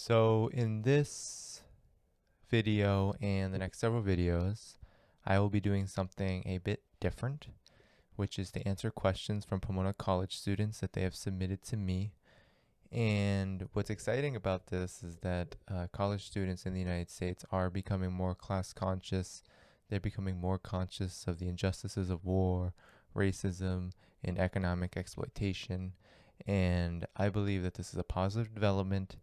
So in this video and the next several videos, I will be doing something a bit different, which is to answer questions from Pomona College students that they have submitted to me. And what's exciting about this is that college students in the United States are becoming more class conscious. They're becoming more conscious of the injustices of war, racism, and economic exploitation. And I believe that this is a positive development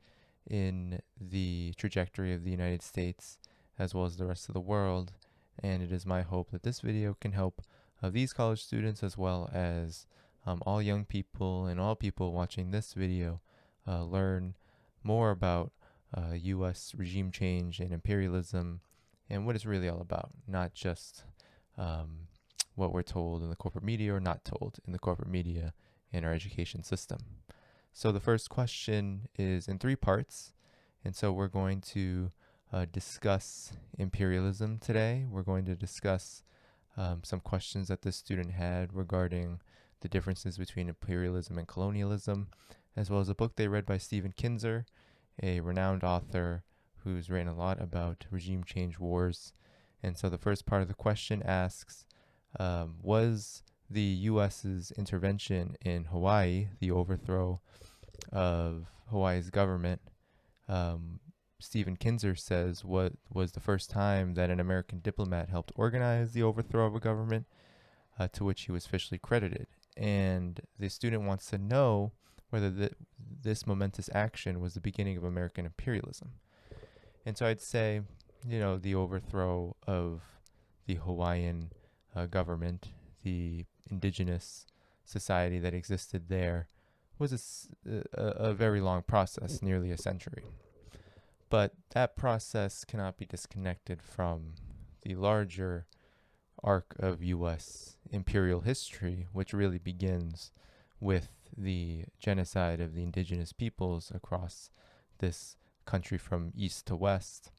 in the trajectory of the United States as well as the rest of the world. And it is my hope that this video can help these college students as well as all young people and all people watching this video learn more about U.S. regime change and imperialism and what it's really all about, not just what we're told in the corporate media or not told in the corporate media in our education system. So the first question is in three parts, and so we're going to discuss imperialism today. We're going to discuss some questions that this student had regarding the differences between imperialism and colonialism, as well as a book they read by Stephen Kinzer, a renowned author who's written a lot about regime change wars. And so the first part of the question asks, was the U.S.'s intervention in Hawaii, the overthrow of Hawaii's government, Stephen Kinzer says what was the first time that an American diplomat helped organize the overthrow of a government, to which he was officially credited. And the student wants to know whether this momentous action was the beginning of American imperialism. And so I'd say, the overthrow of the Hawaiian government, the indigenous society that existed there, was a very long process, nearly a century. But that process cannot be disconnected from the larger arc of U.S. imperial history, which really begins with the genocide of the indigenous peoples across this country from east to west,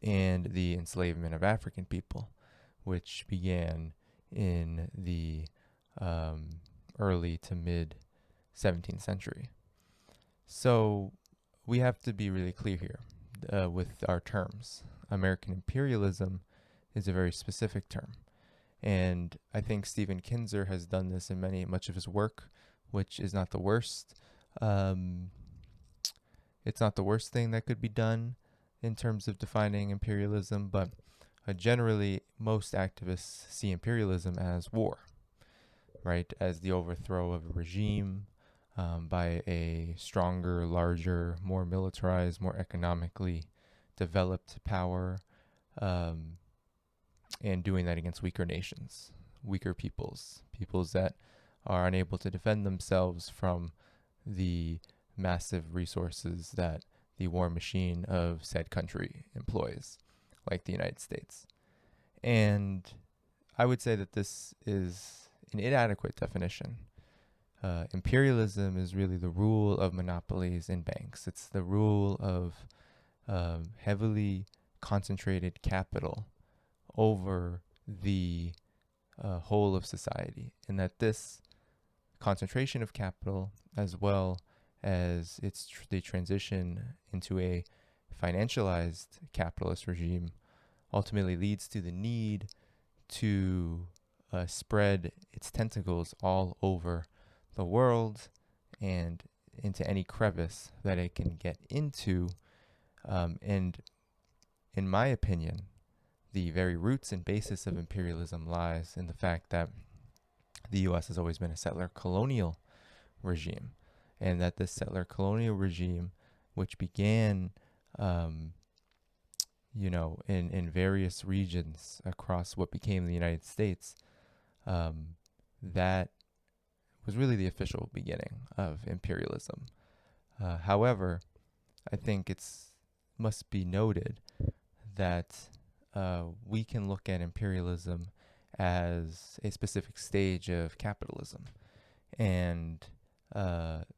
and the enslavement of African people, which began in the early to mid 17th century. So we have to be really clear here with our terms. American imperialism is a very specific term. And I think Stephen Kinzer has done this in much of his work, which is not the worst. It's not the worst thing that could be done in terms of defining imperialism, but generally most activists see imperialism as war, right? As the overthrow of a regime by a stronger, larger, more militarized, more economically developed power, and doing that against weaker nations, weaker peoples that are unable to defend themselves from the massive resources that the war machine of said country employs, like the United States. And I would say that this is an inadequate definition. Imperialism is really the rule of monopolies in banks. It's the rule of heavily concentrated capital over the whole of society, and that this concentration of capital, as well as the transition into a financialized capitalist regime, ultimately leads to the need to spread its tentacles all over the world and into any crevice that it can get into. And in my opinion, the very roots and basis of imperialism lies in the fact that the U.S. has always been a settler colonial regime, and that this settler colonial regime, which began in various regions across what became the United States, that was really the official beginning of imperialism. However, I think must be noted that we can look at imperialism as a specific stage of capitalism. And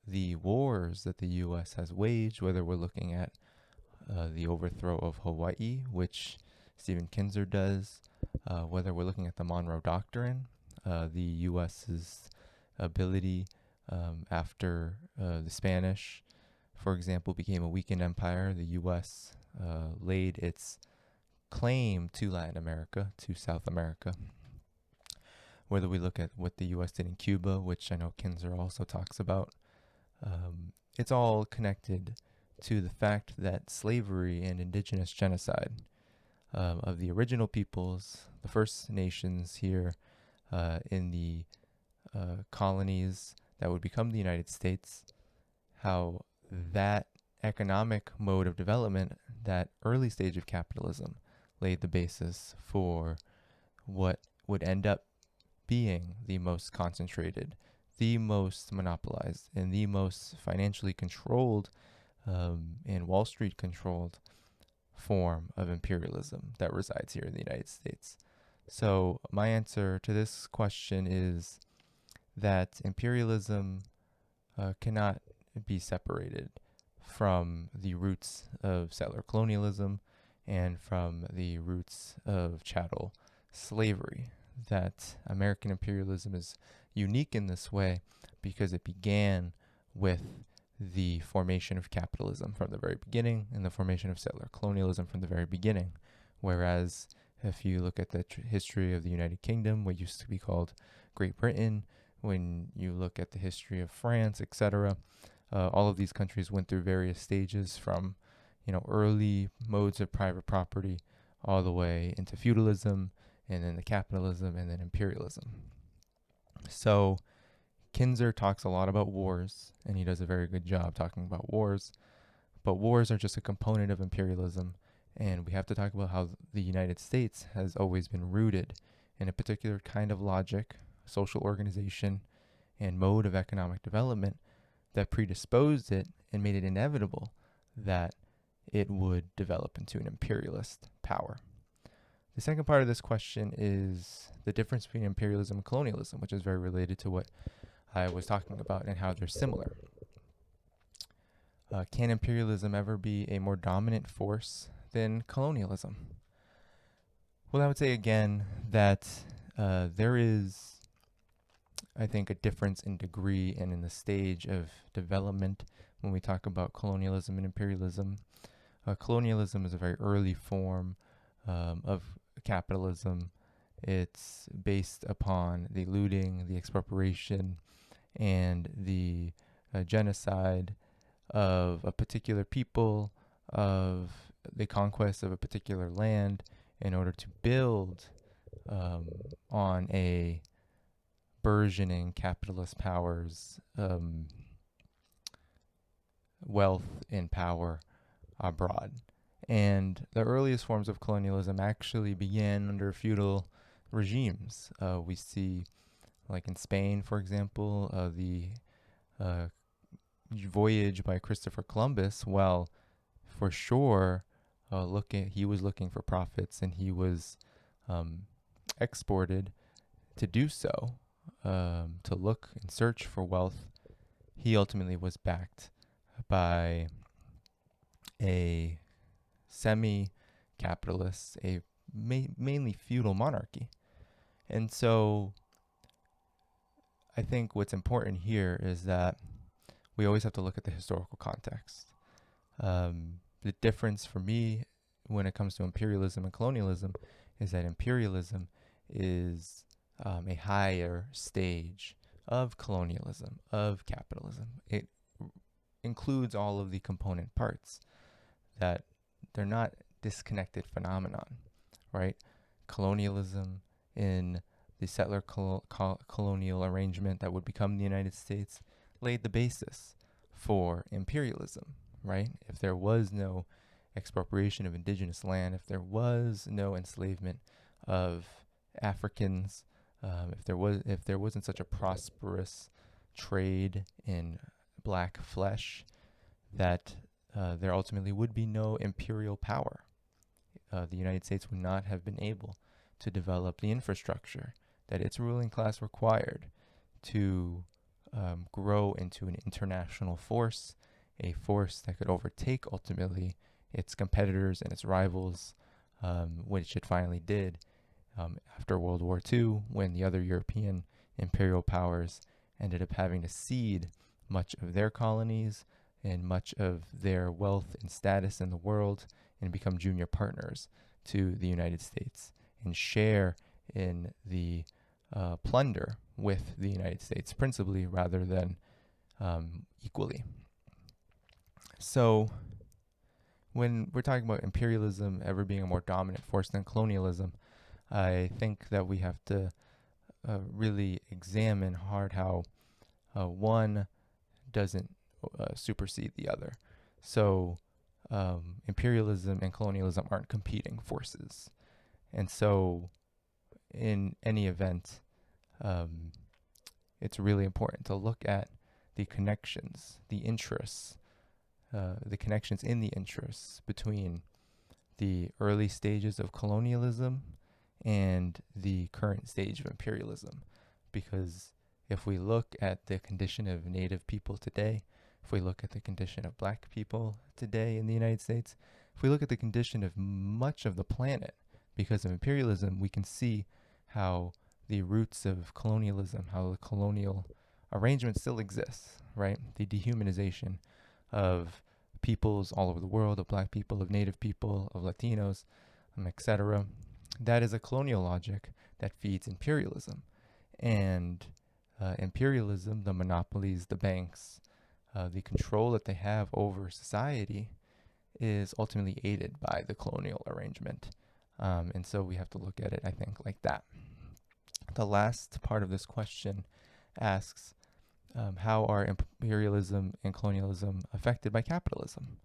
the wars that the U.S. has waged, whether we're looking at the overthrow of Hawaii, which Stephen Kinzer does, whether we're looking at the Monroe Doctrine, the U.S.'s ability after the Spanish for example, became a weakened empire. The U.S. Laid its claim to Latin America, to South America. Whether we look at what the U.S. did in Cuba, which I know Kinzer also talks about, it's all connected to the fact that slavery and indigenous genocide of the original peoples, the First Nations here in the colonies that would become the United States, how that economic mode of development, that early stage of capitalism, laid the basis for what would end up being the most concentrated, the most monopolized, and the most financially controlled and Wall Street controlled form of imperialism that resides here in the United States. So my answer to this question is that imperialism cannot be separated from the roots of settler colonialism and from the roots of chattel slavery. That American imperialism is unique in this way because it began with the formation of capitalism from the very beginning and the formation of settler colonialism from the very beginning. Whereas if you look at the history of the United Kingdom, what used to be called Great Britain, when you look at the history of France, etc., all of these countries went through various stages from, early modes of private property all the way into feudalism, and then the capitalism, and then imperialism. So Kinzer talks a lot about wars, and he does a very good job talking about wars, but wars are just a component of imperialism, and we have to talk about how the United States has always been rooted in a particular kind of logic, social organization, and mode of economic development that predisposed it and made it inevitable that it would develop into an imperialist power. The second part of this question is the difference between imperialism and colonialism, which is very related to what I was talking about and how they're similar. Can imperialism ever be a more dominant force than colonialism? Well, I would say again that there is, I think, a difference in degree and in the stage of development when we talk about colonialism and imperialism. Colonialism is a very early form of capitalism. It's based upon the looting, the expropriation, and the genocide of a particular people, of the conquest of a particular land in order to build on a burgeoning capitalist powers, wealth and power abroad. And the earliest forms of colonialism actually began under feudal regimes. We see, like in Spain, for example, the voyage by Christopher Columbus, while for sure he was looking for profits and he was exported to do so, to look and search for wealth, he ultimately was backed by a semi-capitalist, a mainly feudal monarchy. And so I think what's important here is that we always have to look at the historical context. The difference for me when it comes to imperialism and colonialism is that imperialism is a higher stage of colonialism, of capitalism. It includes all of the component parts, that they're not disconnected phenomenon, right? Colonialism in the settler colonial arrangement that would become the United States laid the basis for imperialism, right? If there was no expropriation of indigenous land, if there was no enslavement of Africans, if there wasn't such a prosperous trade in black flesh, that there ultimately would be no imperial power. The United States would not have been able to develop the infrastructure that its ruling class required to grow into an international force, a force that could overtake ultimately its competitors and its rivals, which it finally did after World War II, when the other European imperial powers ended up having to cede much of their colonies in much of their wealth and status in the world and become junior partners to the United States and share in the plunder with the United States principally rather than equally. So when we're talking about imperialism ever being a more dominant force than colonialism, I think that we have to really examine hard how one doesn't supersede the other. So imperialism and colonialism aren't competing forces. And so in any event, it's really important to look at the connections, the interests, the connections in the interests between the early stages of colonialism and the current stage of imperialism. Because if we look at the condition of Native people today, if we look at the condition of Black people today in the United States, if we look at the condition of much of the planet because of imperialism, we can see how the roots of colonialism, how the colonial arrangement still exists, right? The dehumanization of peoples all over the world, of Black people, of Native people, of Latinos, etc. That is a colonial logic that feeds imperialism. And imperialism, the monopolies, the banks, the control that they have over society is ultimately aided by the colonial arrangement. And so we have to look at it, I think, like that. The last part of this question asks, how are imperialism and colonialism affected by capitalism?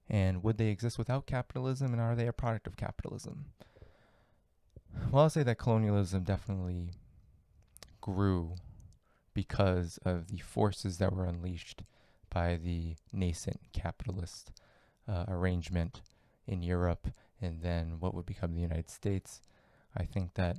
And would they exist without capitalism, and are they a product of capitalism? Well, I'll say that colonialism definitely grew because of the forces that were unleashed by the nascent capitalist arrangement in Europe and then what would become the United States. I think that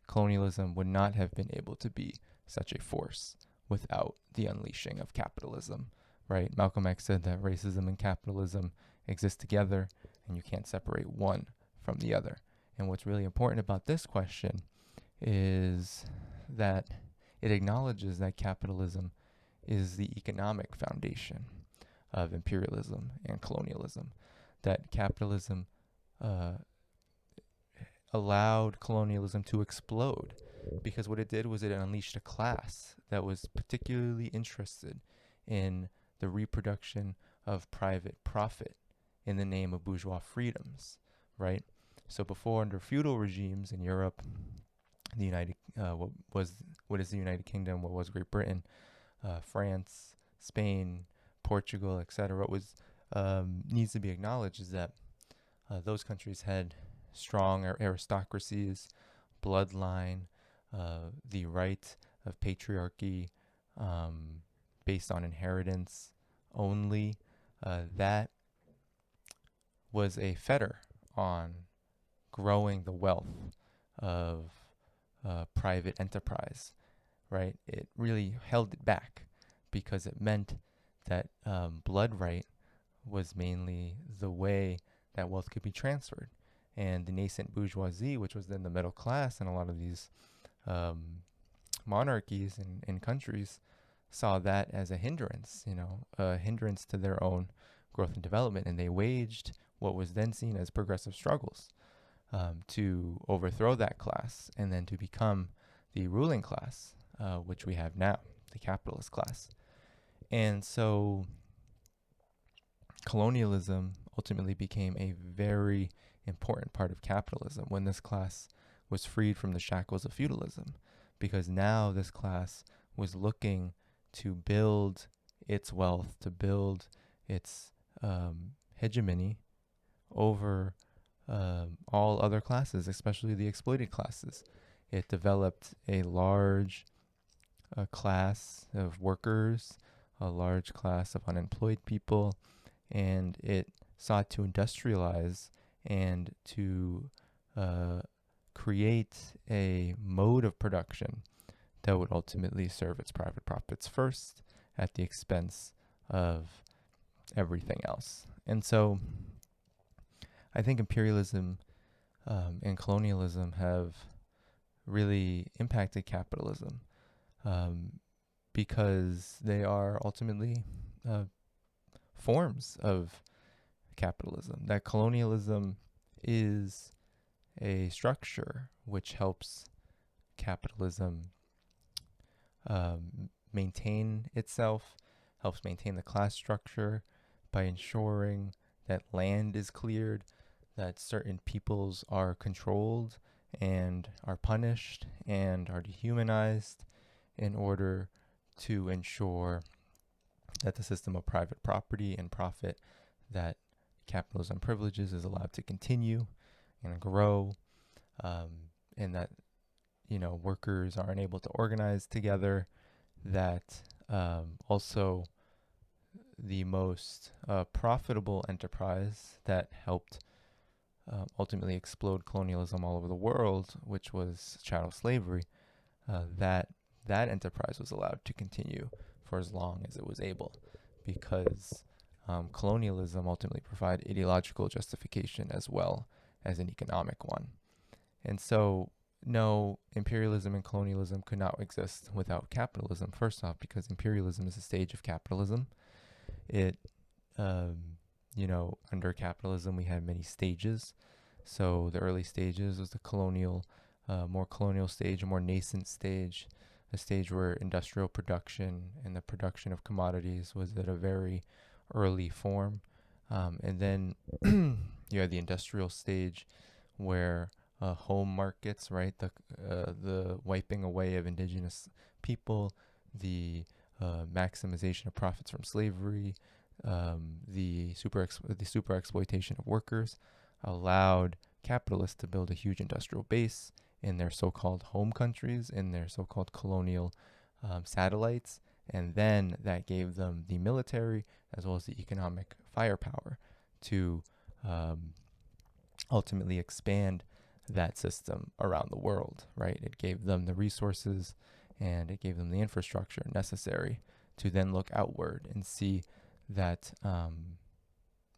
colonialism would not have been able to be such a force without the unleashing of capitalism, right? Malcolm X said that racism and capitalism exist together and you can't separate one from the other. And what's really important about this question is that it acknowledges that capitalism is the economic foundation of imperialism and colonialism, that capitalism allowed colonialism to explode because what it did was it unleashed a class that was particularly interested in the reproduction of private profit in the name of bourgeois freedoms, right? So before, under feudal regimes in Europe, the what is the United Kingdom, what was Great Britain, France, Spain, Portugal, etc. What was needs to be acknowledged is that those countries had strong aristocracies, bloodline, the right of patriarchy based on inheritance only. That was a fetter on growing the wealth of private enterprise, right? It really held it back because it meant that blood right was mainly the way that wealth could be transferred. And the nascent bourgeoisie, which was then the middle class in a lot of these monarchies and countries, saw that as a hindrance, a hindrance to their own growth and development. And they waged what was then seen as progressive struggles to overthrow that class and then to become the ruling class, which we have now, the capitalist class. And so colonialism ultimately became a very important part of capitalism when this class was freed from the shackles of feudalism, because now this class was looking to build its wealth, to build its hegemony over all other classes, especially the exploited classes. It developed a large class of workers, a large class of unemployed people, and it sought to industrialize and to create a mode of production that would ultimately serve its private profits first at the expense of everything else. And so I think imperialism and colonialism have really impacted capitalism because they are ultimately forms of capitalism. That colonialism is a structure which helps capitalism maintain itself, helps maintain the class structure by ensuring that land is cleared, that certain peoples are controlled and are punished and are dehumanized in order to ensure that the system of private property and profit that capitalism privileges is allowed to continue and grow, and that workers are unable to organize together, that also the most profitable enterprise that helped ultimately explode colonialism all over the world, which was chattel slavery, that enterprise was allowed to continue for as long as it was able, because colonialism ultimately provided ideological justification as well as an economic one. And so, no, imperialism and colonialism could not exist without capitalism. First off, because imperialism is a stage of capitalism. It, under capitalism, we had many stages. So the early stages was the more colonial stage, a more nascent stage, a stage where industrial production and the production of commodities was at a very early form. And then you had the industrial stage where home markets, right? The wiping away of indigenous people, the maximization of profits from slavery, the super exploitation of workers allowed capitalists to build a huge industrial base in their so-called home countries, in their so-called colonial satellites, and then that gave them the military as well as the economic firepower to ultimately expand that system around the world, right? It gave them the resources and it gave them the infrastructure necessary to then look outward and see that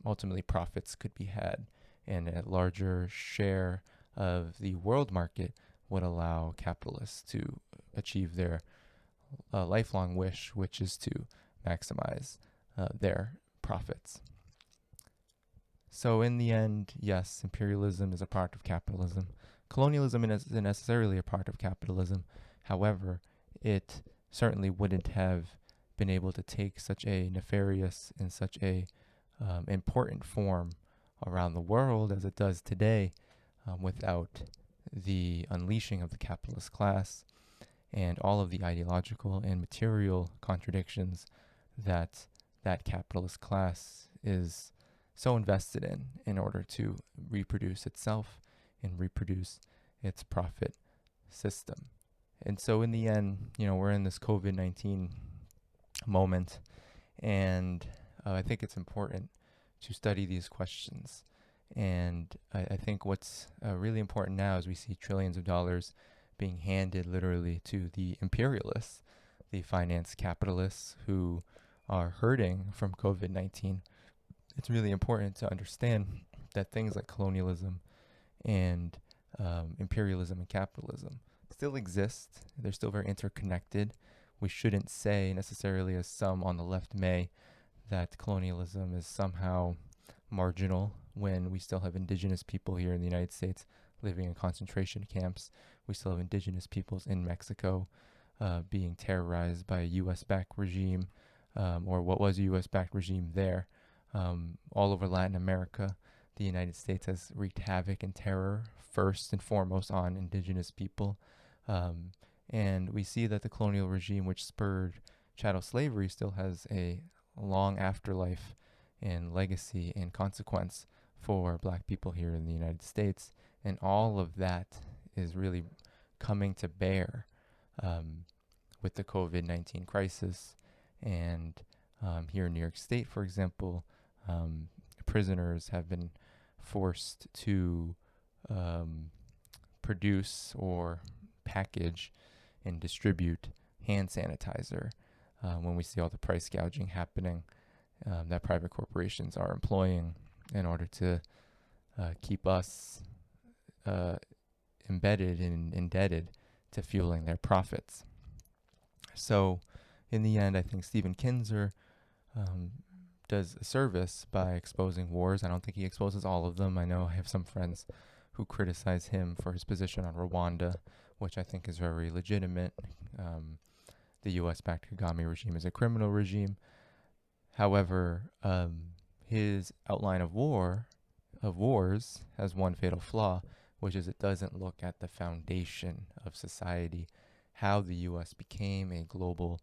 ultimately profits could be had, and a larger share of the world market would allow capitalists to achieve their lifelong wish, which is to maximize their profits. So in the end, yes, imperialism is a part of capitalism. Colonialism isn't necessarily a part of capitalism. However, it certainly wouldn't have been able to take such a nefarious and such a important form around the world as it does today without the unleashing of the capitalist class and all of the ideological and material contradictions that capitalist class is so invested in order to reproduce itself and reproduce its profit system. And so in the end, we're in this COVID-19 moment, and I think it's important to study these questions. And I think what's really important now is we see trillions of dollars being handed literally to the imperialists, the finance capitalists who are hurting from COVID-19. It's really important to understand that things like colonialism and imperialism and capitalism still exist. They're still very interconnected. We shouldn't say necessarily, as some on the left may, that colonialism is somehow marginal when we still have indigenous people here in the United States living in concentration camps. We still have indigenous peoples in Mexico being terrorized by a U.S.-backed regime, or what was a U.S.-backed regime there. All over Latin America, the United States has wreaked havoc and terror, first and foremost on indigenous people. And we see that the colonial regime, which spurred chattel slavery, still has a long afterlife and legacy and consequence for Black people here in the United States. And all of that is really coming to bear with the COVID-19 crisis. And here in New York State, for example, prisoners have been forced to produce or package and distribute hand sanitizer when we see all the price gouging happening that private corporations are employing in order to keep us embedded and indebted to fueling their profits. So in the end, I think Stephen Kinzer does a service by exposing wars. I don't think he exposes all of them. I know I have some friends who criticize him for his position on Rwanda, which I think is very legitimate. The U.S.-backed Kagame regime is a criminal regime. However, his outline of wars has one fatal flaw, which is it doesn't look at the foundation of society, how the U.S. became a global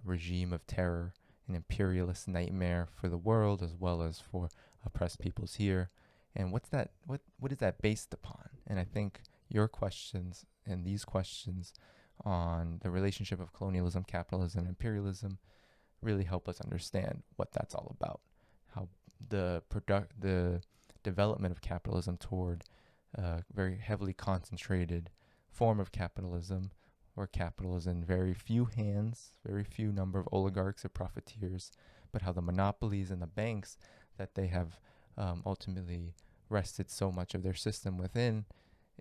regime of terror, an imperialist nightmare for the world as well as for oppressed peoples here. And what is that based upon? And I think your questions and these questions on the relationship of colonialism, capitalism, and imperialism really help us understand what that's all about. How the development of capitalism toward a very heavily concentrated form of capitalism, where capital is in very few hands, very few number of oligarchs or profiteers, but how the monopolies and the banks that they have ultimately rested so much of their system within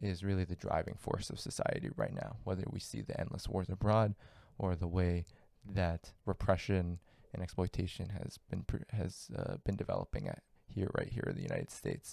is really the driving force of society right now, whether we see the endless wars abroad or the way that repression and exploitation has been developing right here in the United States.